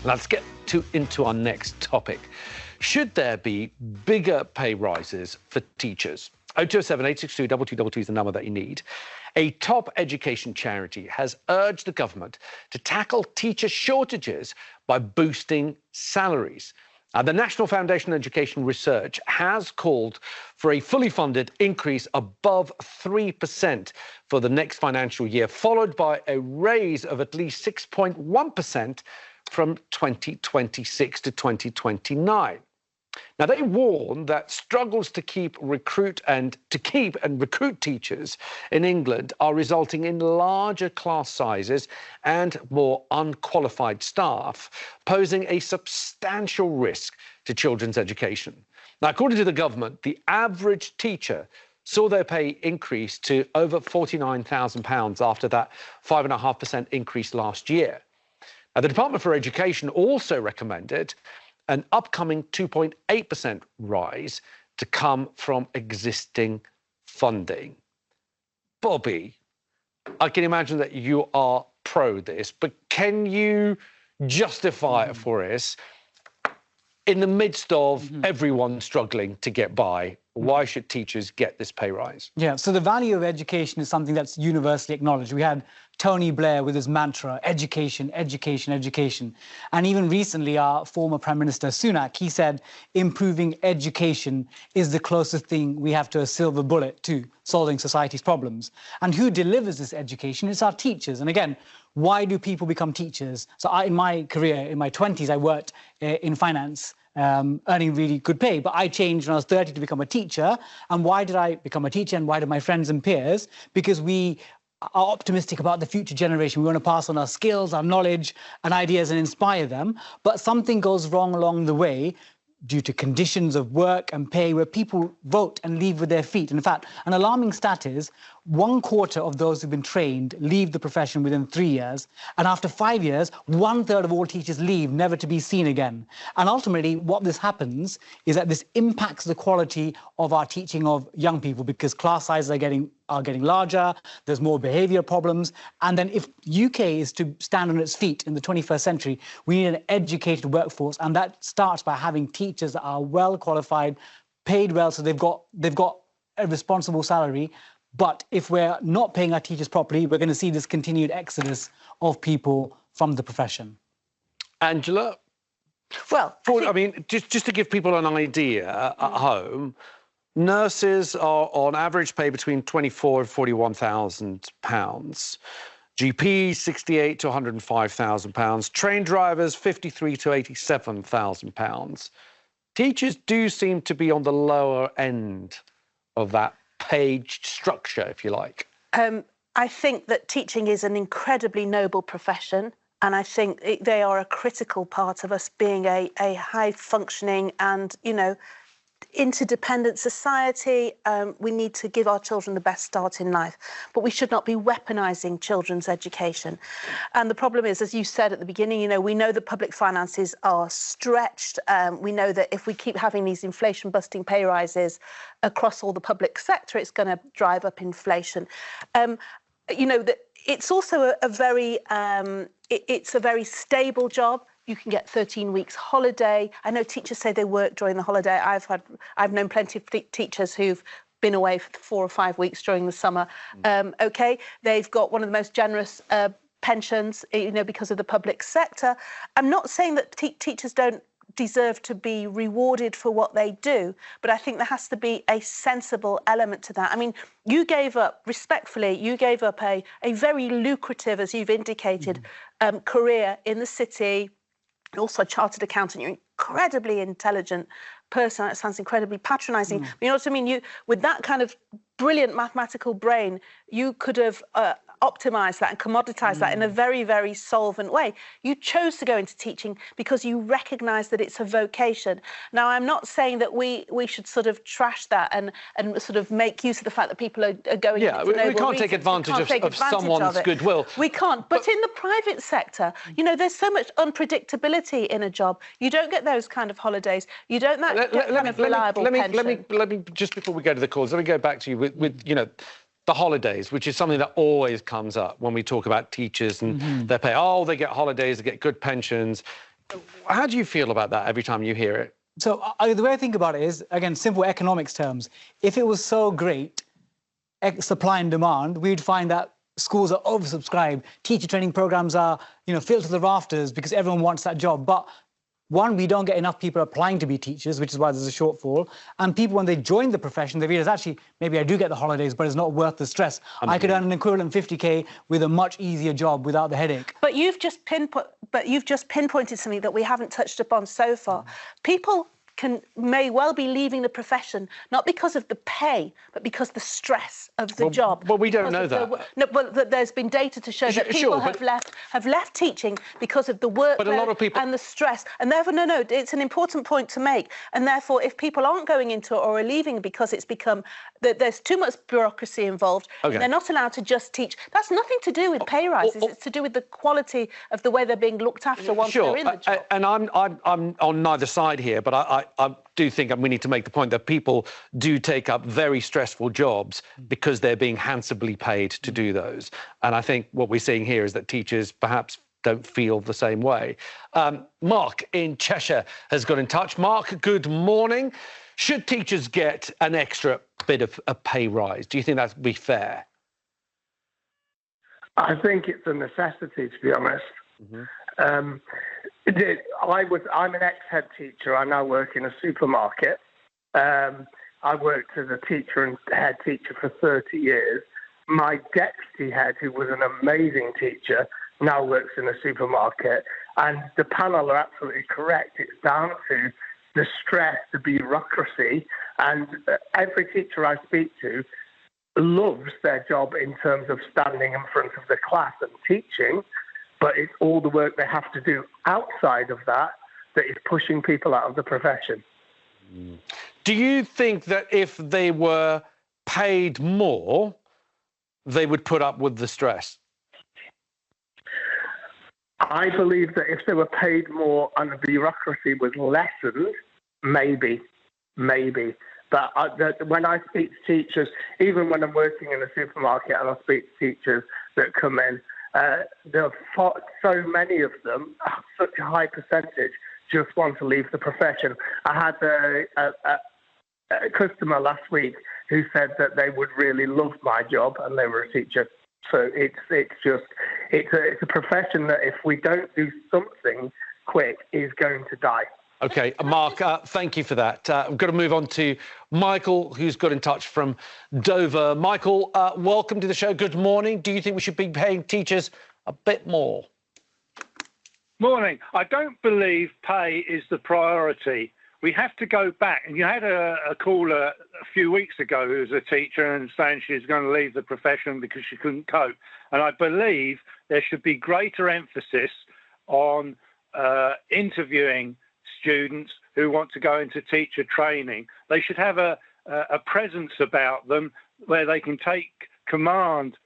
Let's get into our next topic. Should there be bigger pay rises for teachers? 0207 862 2222 is the number that you need. A top education charity has urged the government to tackle teacher shortages by boosting salaries. The National Foundation for Education Research has called for a fully funded increase above 3% for the next financial year, followed by a raise of at least 6.1% from 2026 to 2029. Now, they warn that struggles to recruit and recruit teachers in England are resulting in larger class sizes and more unqualified staff, posing a substantial risk to children's education. Now, according to the government, the average teacher saw their pay increase to over £49,000 after that 5.5% increase last year. Now, the Department for Education also recommended an upcoming 2.8% rise to come from existing funding. Bobby, I can imagine that you are pro this, but can you justify it for us? In the midst of everyone struggling to get by, why should teachers get this pay rise? Yeah, so the value of education is something that's universally acknowledged. We had Tony Blair with his mantra, education, education, education. And even recently, our former Prime Minister Sunak, he said improving education is the closest thing we have to a silver bullet to solving society's problems. And who delivers this education? It's our teachers. And again, why do people become teachers? So in my career, in my 20s, I worked in finance, earning really good pay. But I changed when I was 30 to become a teacher. And why did I become a teacher and why did my friends and peers? Because we are optimistic about the future generation. We want to pass on our skills, our knowledge and ideas and inspire them. But something goes wrong along the way due to conditions of work and pay where people vote and leave with their feet. And in fact, an alarming stat is 1/4 of those who've been trained leave the profession within 3 years. And after 5 years, 1/3 of all teachers leave, never to be seen again. And ultimately, what this happens is that this impacts the quality of our teaching of young people because class sizes are getting larger, there's more behaviour problems. And then if UK is to stand on its feet in the 21st century, we need an educated workforce. And that starts by having teachers that are well qualified, paid well, so they've got a responsible salary. But if we're not paying our teachers properly, we're going to see this continued exodus of people from the profession. Angela? Well, I mean, just to give people an idea at home, nurses are on average pay between £24,000 and £41,000. GPs, £68,000 to £105,000. Train drivers, £53,000 to £87,000. Teachers do seem to be on the lower end of that paid structure, if you like. I think that teaching is an incredibly noble profession, and I think they are a critical part of us being a high-functioning and, you know, interdependent society. We need to give our children the best start in life, but we should not be weaponising children's education. And the problem is, as you said at the beginning, you know, we know that public finances are stretched. We know that if we keep having these inflation-busting pay rises across all the public sector, it's going to drive up inflation. You know, it's also a very stable job. You can get 13 weeks holiday. I know teachers say they work during the holiday. I've known plenty of teachers who've been away for 4 or 5 weeks during the summer. OK, they've got one of the most generous pensions, you know, because of the public sector. I'm not saying that teachers don't deserve to be rewarded for what they do, but I think there has to be a sensible element to that. I mean, you gave up, respectfully, you gave up a very lucrative, as you've indicated, career in the city. Also a chartered accountant. You're an incredibly intelligent person. It sounds incredibly patronising. But you know what I mean? With that kind of brilliant mathematical brain, you could have optimise that and commoditise that in a very, very solvent way. You chose to go into teaching because you recognise that it's a vocation. Now, I'm not saying that we should sort of trash that and sort of make use of the fact that people are going into noble reasons. We can't take advantage of someone's goodwill. We can't. But in the private sector, you know, there's so much unpredictability in a job. You don't get those kind of holidays. You don't get kind of reliable pension. Let me, just before we go to the calls, let me go back to you with you know, the holidays, which is something that always comes up when we talk about teachers and their pay. Oh, they get holidays, they get good pensions. How do you feel about that every time you hear it? So the way I think about it is, again, simple economics terms. If it was so great, supply and demand, we'd find that schools are oversubscribed, teacher training programs are, filled to the rafters because everyone wants that job. But one, we don't get enough people applying to be teachers, which is why there's a shortfall. And people, when they join the profession, they realize, actually, maybe I do get the holidays, but it's not worth the stress. I could earn an equivalent 50K with a much easier job without the headache. But you've just pinpointed something that we haven't touched upon so far. People may well be leaving the profession not because of the pay, but because the stress of the job. Well, we don't know that. No, but there's been data to show that people have left teaching because of the workload and the stress. And therefore, no, it's an important point to make. And therefore, if people aren't going into it or are leaving because it's become that there's too much bureaucracy involved, and they're not allowed to just teach. That's nothing to do with pay rises. It's to do with the quality of the way they're being looked after once they're in the job. And I'm on neither side here, but I do think we need to make the point that people do take up very stressful jobs because they're being handsomely paid to do those. And I think what we're seeing here is that teachers perhaps don't feel the same way. Mark in Cheshire has got in touch. Mark, good morning. Should teachers get an extra bit of a pay rise? Do you think that would be fair? I think it's a necessity, to be honest. I'm an ex-head teacher. I now work in a supermarket. I worked as a teacher and head teacher for 30 years. My deputy head, who was an amazing teacher, now works in a supermarket. And the panel are absolutely correct. It's down to the stress, the bureaucracy. And every teacher I speak to loves their job in terms of standing in front of the class and teaching. But it's all the work they have to do outside of that that is pushing people out of the profession. Do you think that if they were paid more, they would put up with the stress? I believe that if they were paid more and the bureaucracy was lessened, maybe. But when I speak to teachers, even when I'm working in a supermarket and I speak to teachers that come in, there are so many of them, such a high percentage, just want to leave the profession. I had a customer last week who said that they would really love my job and they were a teacher. So it's a profession that if we don't do something quick is going to die. OK, Mark, thank you for that. I've got to move on to Michael, who's got in touch from Dover. Michael, welcome to the show. Good morning. Do you think we should be paying teachers a bit more? Morning. I don't believe pay is the priority. We have to go back. And you had a caller a few weeks ago who was a teacher and saying she's going to leave the profession because she couldn't cope. And I believe there should be greater emphasis on interviewing students who want to go into teacher training. They should have a presence about them where they can take command,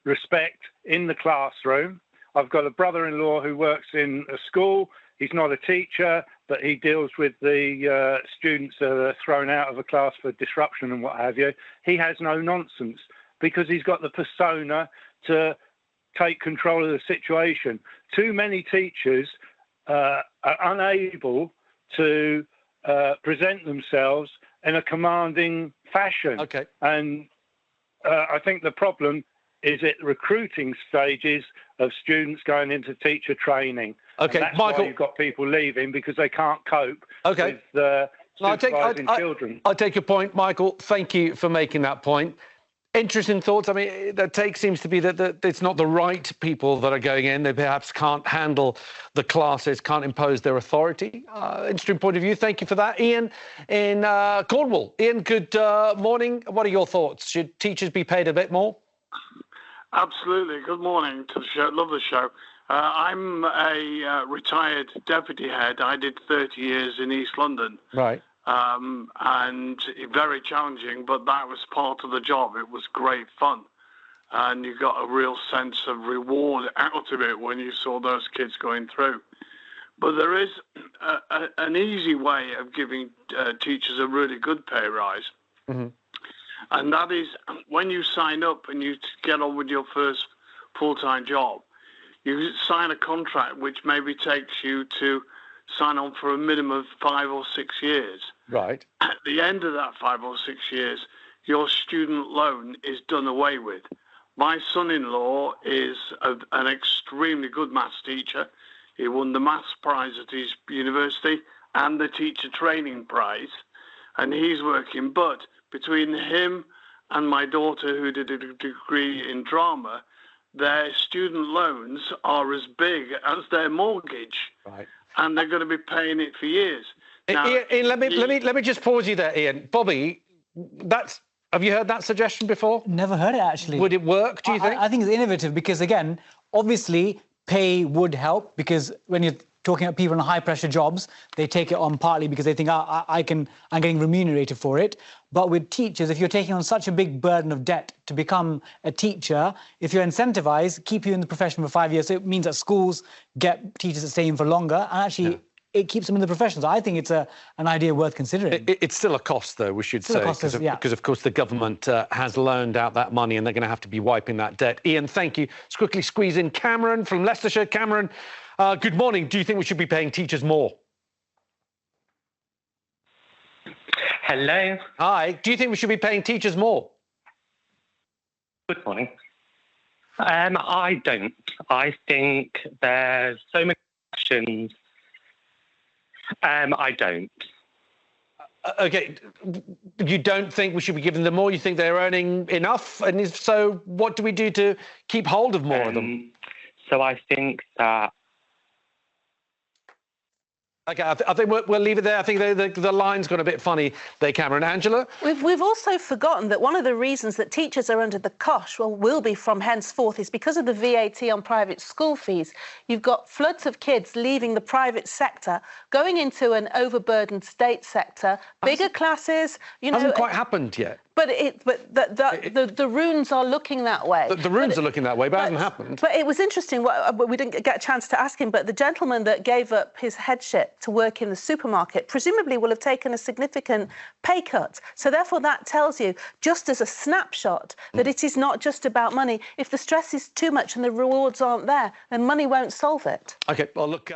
respect in the classroom. I've got a brother-in-law who works in a school. He's not a teacher, but he deals with the students that are thrown out of a class for disruption and what have you. He has no nonsense because he's got the persona to take control of the situation. Too many teachers are unable to present themselves in a commanding fashion. Okay. And I think the problem is at recruiting stages of students going into teacher training. Okay, and that's Michael, why you've got people leaving because they can't cope with supervising children. I take your point, Michael. Thank you for making that point. Interesting thoughts. I mean, the take seems to be that it's not the right people that are going in. They perhaps can't handle the classes, can't impose their authority. Interesting point of view. Thank you for that. Ian in Cornwall. Ian, good morning. What are your thoughts? Should teachers be paid a bit more? Absolutely. Good morning to the show. Love the show. I'm a retired deputy head. I did 30 years in East London. Right. And very challenging, but that was part of the job. It was great fun. And you got a real sense of reward out of it when you saw those kids going through. But there is an easy way of giving teachers a really good pay rise. Mm-hmm. And that is when you sign up and you get on with your first full-time job, You sign a contract which maybe takes you to sign on for a minimum of 5 or 6 years. Right. At the end of that 5 or 6 years, your student loan is done away with. My son-in-law is an extremely good maths teacher. He won the maths prize at his university and the teacher training prize, and he's working. But between him and my daughter, who did a degree in drama, their student loans are as big as their mortgage, Right. and they're going to be paying it for years. Now, Ian, let me just pause you there, Ian. Bobby, have you heard that suggestion before? Never heard it, actually. Would it work, do you think? I think it's innovative because, again, obviously pay would help, because when you're talking about people in high-pressure jobs, they take it on partly because they think, I'm getting remunerated for it. But with teachers, if you're taking on such a big burden of debt to become a teacher, if you're incentivized, keep you in the profession for 5 years, so it means that schools get teachers that stay in for longer, and actually it keeps them in the profession. So I think it's an idea worth considering. It's still a cost, though, we should say, because, of course, the government has loaned out that money and they're going to have to be wiping that debt. Ian, thank you. Let's quickly squeeze in Cameron from Leicestershire. Cameron, good morning. Do you think we should be paying teachers more? Hello. Hi. Do you think we should be paying teachers more? Good morning. I don't. I think there's so many questions. I don't. OK, you don't think we should be giving them more? You think they're earning enough? And if so, what do we do to keep hold of more of them? So I think that... OK, I think we'll leave it there. I think the line's gone a bit funny there, Cameron. Angela? We've also forgotten that one of the reasons that teachers are under the cosh, will be from henceforth, is because of the VAT on private school fees. You've got floods of kids leaving the private sector, going into an overburdened state sector, bigger classes, you know... Hasn't quite happened yet. But the runes are looking that way. The runes are looking that way, but it hasn't happened. But it was interesting, we didn't get a chance to ask him, but the gentleman that gave up his headship to work in the supermarket presumably will have taken a significant pay cut. So therefore that tells you, just as a snapshot, that it is not just about money. If the stress is too much and the rewards aren't there, then money won't solve it. OK, well, look...